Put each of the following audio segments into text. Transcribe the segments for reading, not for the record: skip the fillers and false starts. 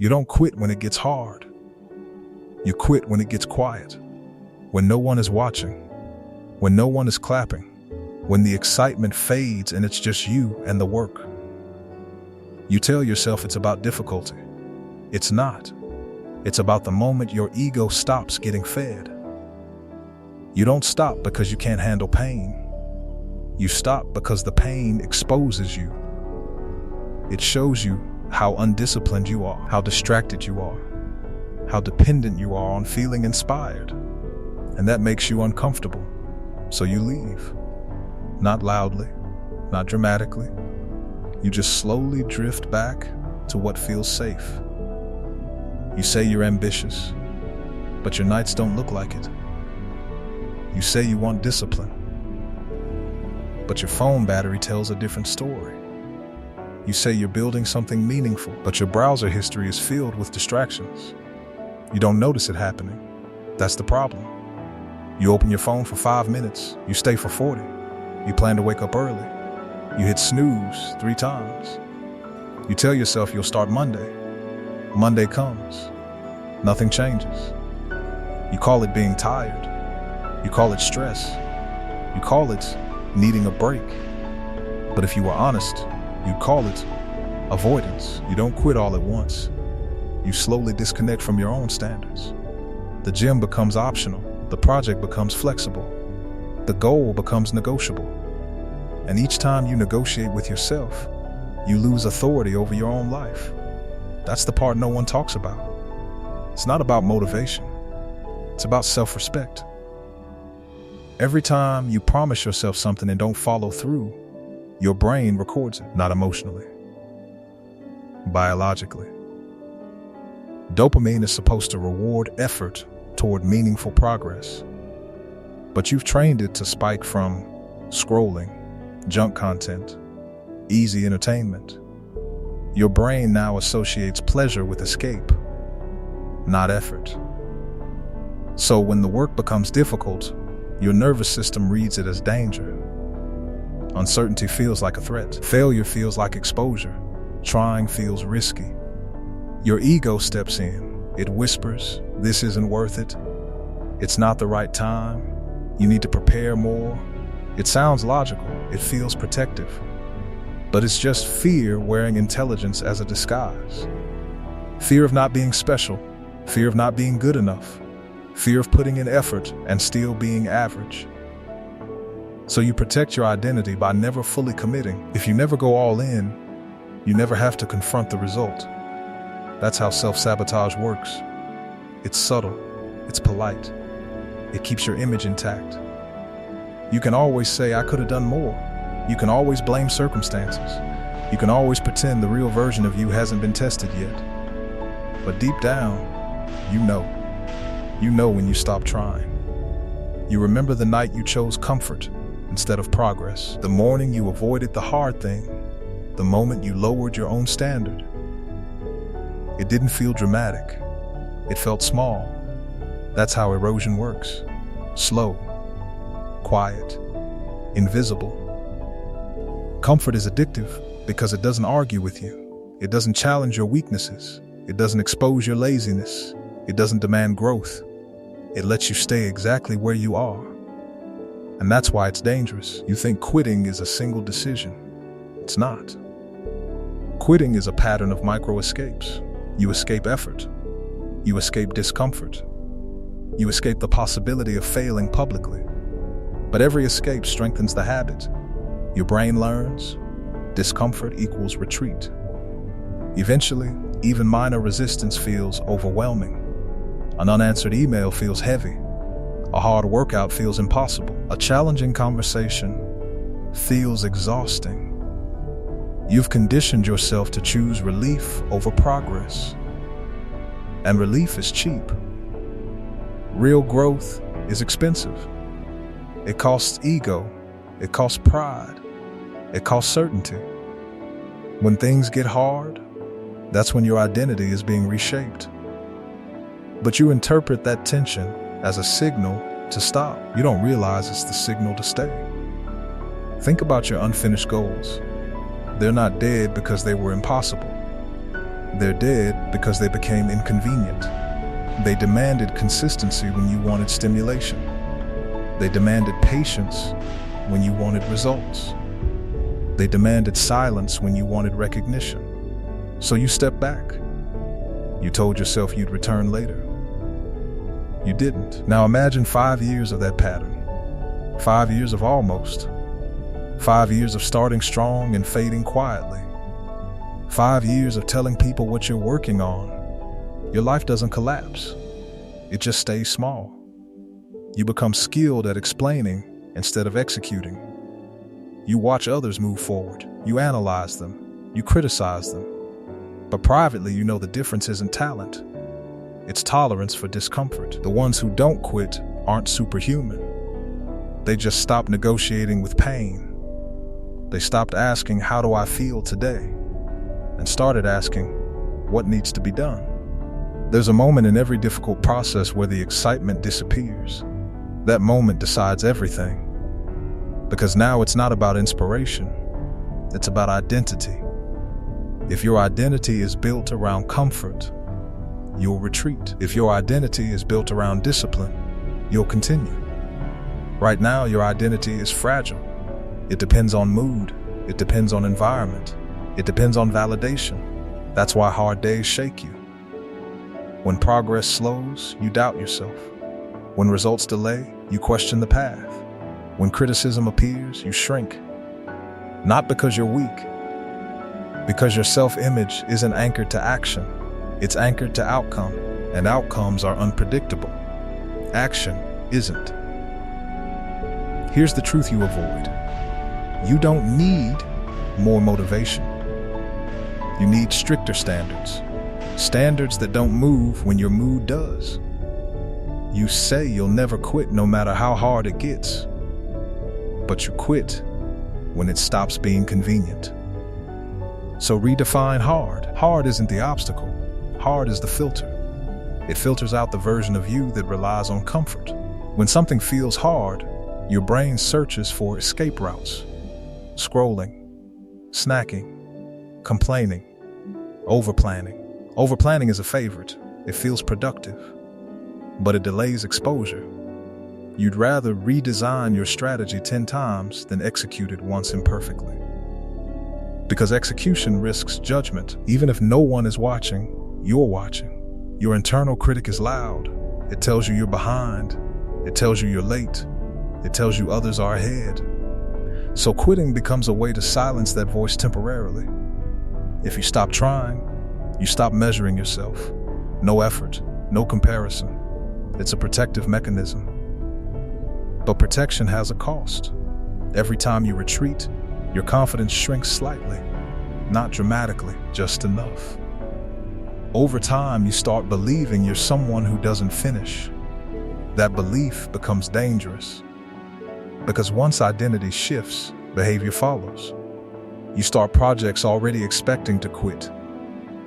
You don't quit when it gets hard. You quit when it gets quiet, when no one is watching, when no one is clapping, when the excitement fades and it's just you and the work. You tell yourself it's about difficulty. It's not. It's about the moment your ego stops getting fed. You don't stop because you can't handle pain. You stop because the pain exposes you. It shows you how undisciplined you are, how distracted you are, how dependent you are on feeling inspired. And that makes you uncomfortable. So you leave. Not loudly, not dramatically. You just slowly drift back to what feels safe. You say you're ambitious, but your nights don't look like it. You say you want discipline, but your phone battery tells a different story. You say you're building something meaningful, but your browser history is filled with distractions. You don't notice it happening. That's the problem. You open your phone for 5 minutes, you stay for 40. You plan to wake up early. You hit snooze 3 times. You tell yourself you'll start Monday. Monday comes. Nothing changes. You call it being tired. You call it stress. You call it needing a break. But if you were honest, you'd call it avoidance. You don't quit all at once. You slowly disconnect from your own standards. The gym becomes optional. The project becomes flexible. The goal becomes negotiable. And each time you negotiate with yourself, you lose authority over your own life. That's the part no one talks about. It's not about motivation. It's about self-respect. Every time you promise yourself something and don't follow through, your brain records it, not emotionally, biologically. Dopamine is supposed to reward effort toward meaningful progress, but you've trained it to spike from scrolling, junk content, easy entertainment. Your brain now associates pleasure with escape, not effort. So when the work becomes difficult, your nervous system reads it as danger. Uncertainty feels like a threat. Failure feels like exposure. Trying feels risky. Your ego steps in. It whispers, "This isn't worth it. It's not the right time. You need to prepare more." It sounds logical. It feels protective. But it's just fear wearing intelligence as a disguise. Fear of not being special. Fear of not being good enough. Fear of putting in effort and still being average. So you protect your identity by never fully committing. If you never go all in, you never have to confront the result. That's how self-sabotage works. It's subtle. It's polite. It keeps your image intact. You can always say, "I could have done more." You can always blame circumstances. You can always pretend the real version of you hasn't been tested yet. But deep down, you know. You know when you stop trying. You remember the night you chose comfort instead of progress, the morning you avoided the hard thing, the moment you lowered your own standard. It didn't feel dramatic. It felt small. That's how erosion works. Slow, quiet, invisible. Comfort is addictive because it doesn't argue with you. It doesn't challenge your weaknesses. It doesn't expose your laziness. It doesn't demand growth. It lets you stay exactly where you are. And that's why it's dangerous. You think quitting is a single decision. It's not. Quitting is a pattern of micro escapes. You escape effort. You escape discomfort. You escape the possibility of failing publicly. But every escape strengthens the habit. Your brain learns discomfort equals retreat. Eventually, even minor resistance feels overwhelming. An unanswered email feels heavy. A hard workout feels impossible. A challenging conversation feels exhausting. You've conditioned yourself to choose relief over progress. And relief is cheap. Real growth is expensive. It costs ego. It costs pride. It costs certainty. When things get hard, that's when your identity is being reshaped. But you interpret that tension as a signal to stop. You don't realize it's the signal to stay. Think about your unfinished goals. They're not dead because they were impossible. They're dead because they became inconvenient. They demanded consistency when you wanted stimulation. They demanded patience when you wanted results. They demanded silence when you wanted recognition. So you stepped back. You told yourself you'd return later. You didn't. Now imagine 5 years of that pattern. 5 years of almost. 5 years of starting strong and fading quietly. 5 years of telling people what you're working on. Your life doesn't collapse. It just stays small. You become skilled at explaining instead of executing. You watch others move forward. You analyze them. You criticize them. But privately, you know the difference isn't talent. It's tolerance for discomfort. The ones who don't quit aren't superhuman. They just stopped negotiating with pain. They stopped asking, how do I feel today? And started asking, what needs to be done? There's a moment in every difficult process where the excitement disappears. That moment decides everything. Because now it's not about inspiration, it's about identity. If your identity is built around comfort, you'll retreat. If your identity is built around discipline, you'll continue. Right now, your identity is fragile. It depends on mood. It depends on environment. It depends on validation. That's why hard days shake you. When progress slows, you doubt yourself. When results delay, you question the path. When criticism appears, you shrink. Not because you're weak, because your self-image isn't anchored to action. It's anchored to outcome, and outcomes are unpredictable. Action isn't. Here's the truth you avoid. You don't need more motivation. You need stricter standards. Standards that don't move when your mood does. You say you'll never quit no matter how hard it gets. But you quit when it stops being convenient. So redefine hard. Hard isn't the obstacle. Hard is the filter. It filters out the version of you that relies on comfort. When something feels hard, your brain searches for escape routes. Scrolling, snacking, complaining, overplanning. Overplanning is a favorite. It feels productive, but it delays exposure. You'd rather redesign your strategy 10 times than execute it once imperfectly. Because execution risks judgment. Even if no one is watching, you're watching. Your internal critic is loud. It tells you you're behind. It tells you you're late. It tells you others are ahead. So quitting becomes a way to silence that voice temporarily. If you stop trying, you stop measuring yourself. No effort, no comparison. It's a protective mechanism. But protection has a cost. Every time you retreat, your confidence shrinks slightly. Not dramatically, just enough. Over time, you start believing you're someone who doesn't finish. That belief becomes dangerous. Because once identity shifts, behavior follows. You start projects already expecting to quit.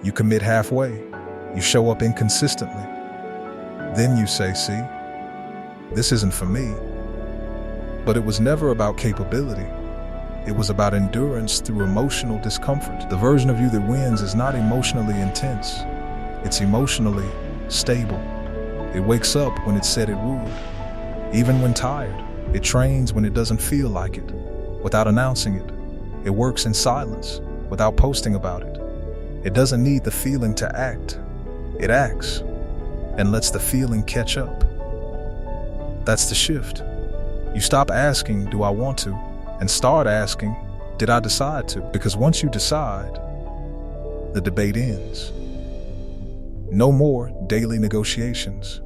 You commit halfway. You show up inconsistently. Then you say, see, this isn't for me. But it was never about capability. It was about endurance through emotional discomfort. The version of you that wins is not emotionally intense. It's emotionally stable. It wakes up when it said it would. Even when tired, it trains when it doesn't feel like it, without announcing it. It works in silence, without posting about it. It doesn't need the feeling to act. It acts and lets the feeling catch up. That's the shift. You stop asking, do I want to? And start asking, did I decide to? Because once you decide, the debate ends. No more daily negotiations.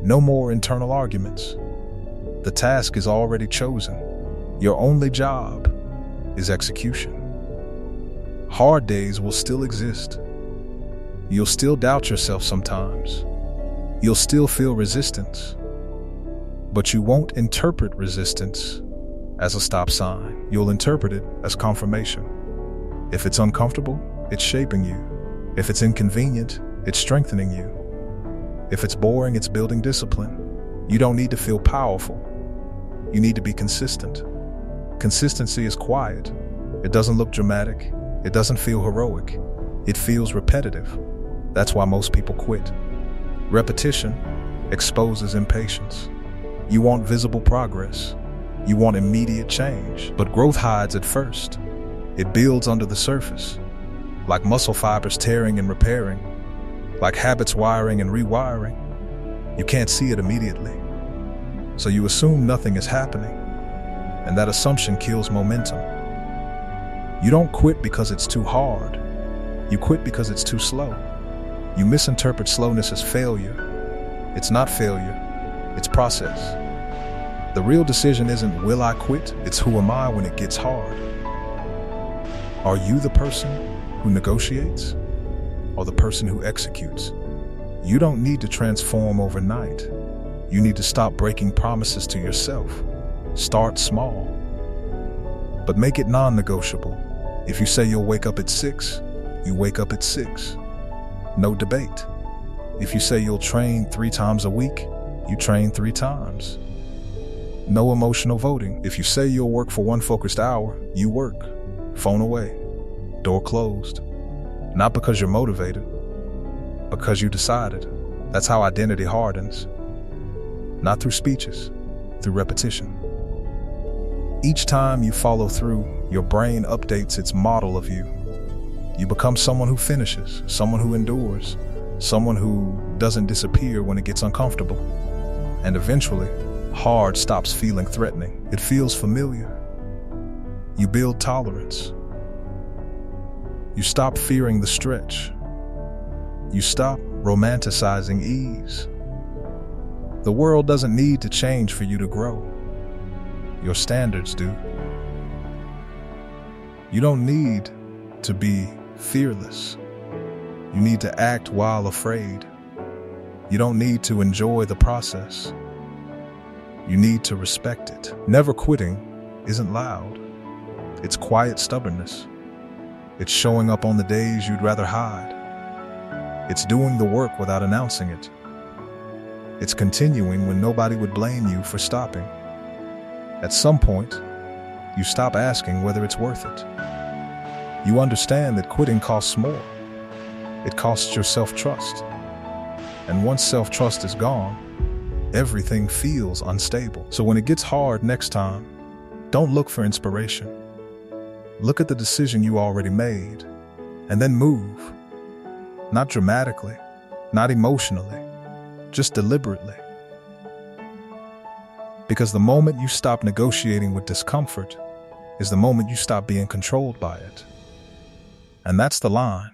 No more internal arguments. The task is already chosen. Your only job is execution. Hard days will still exist. You'll still doubt yourself sometimes. You'll still feel resistance. But you won't interpret resistance as a stop sign. You'll interpret it as confirmation. If it's uncomfortable, it's shaping you. If it's inconvenient, it's strengthening you. If it's boring, it's building discipline. You don't need to feel powerful. You need to be consistent. Consistency is quiet. It doesn't look dramatic. It doesn't feel heroic. It feels repetitive. That's why most people quit. Repetition exposes impatience. You want visible progress. You want immediate change, but growth hides at first. It builds under the surface, like muscle fibers tearing and repairing, like habits wiring and rewiring. You can't see it immediately, so you assume nothing is happening, and that assumption kills momentum. You don't quit because it's too hard. You quit because it's too slow. You misinterpret slowness as failure. It's not failure, it's process. The real decision isn't will I quit, it's who am I when it gets hard. Are you the person who negotiates or the person who executes? You don't need to transform overnight. You need to stop breaking promises to yourself. Start small, but make it non-negotiable. If you say you'll wake up at 6, you wake up at 6. No debate. If you say you'll train 3 times a week, you train 3 times. No emotional voting. If you say you'll work for 1 focused hour, you work. Phone away. Door closed. Not because you're motivated, because you decided. That's how identity hardens. Not through speeches, through repetition. Each time you follow through, your brain updates its model of you. You become someone who finishes, someone who endures, someone who doesn't disappear when it gets uncomfortable. And eventually, hard stops feeling threatening. It feels familiar. You build tolerance. You stop fearing the stretch. You stop romanticizing ease. The world doesn't need to change for you to grow. Your standards do. You don't need to be fearless. You need to act while afraid. You don't need to enjoy the process. You need to respect it. Never quitting isn't loud. It's quiet stubbornness. It's showing up on the days you'd rather hide. It's doing the work without announcing it. It's continuing when nobody would blame you for stopping. At some point, you stop asking whether it's worth it. You understand that quitting costs more. It costs your self-trust. And once self-trust is gone, everything feels unstable. So when it gets hard next time, don't look for inspiration. Look at the decision you already made, and then move. Not dramatically, not emotionally, just deliberately. Because the moment you stop negotiating with discomfort is the moment you stop being controlled by it. And that's the line.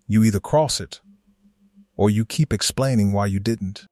You either cross it, or you keep explaining why you didn't.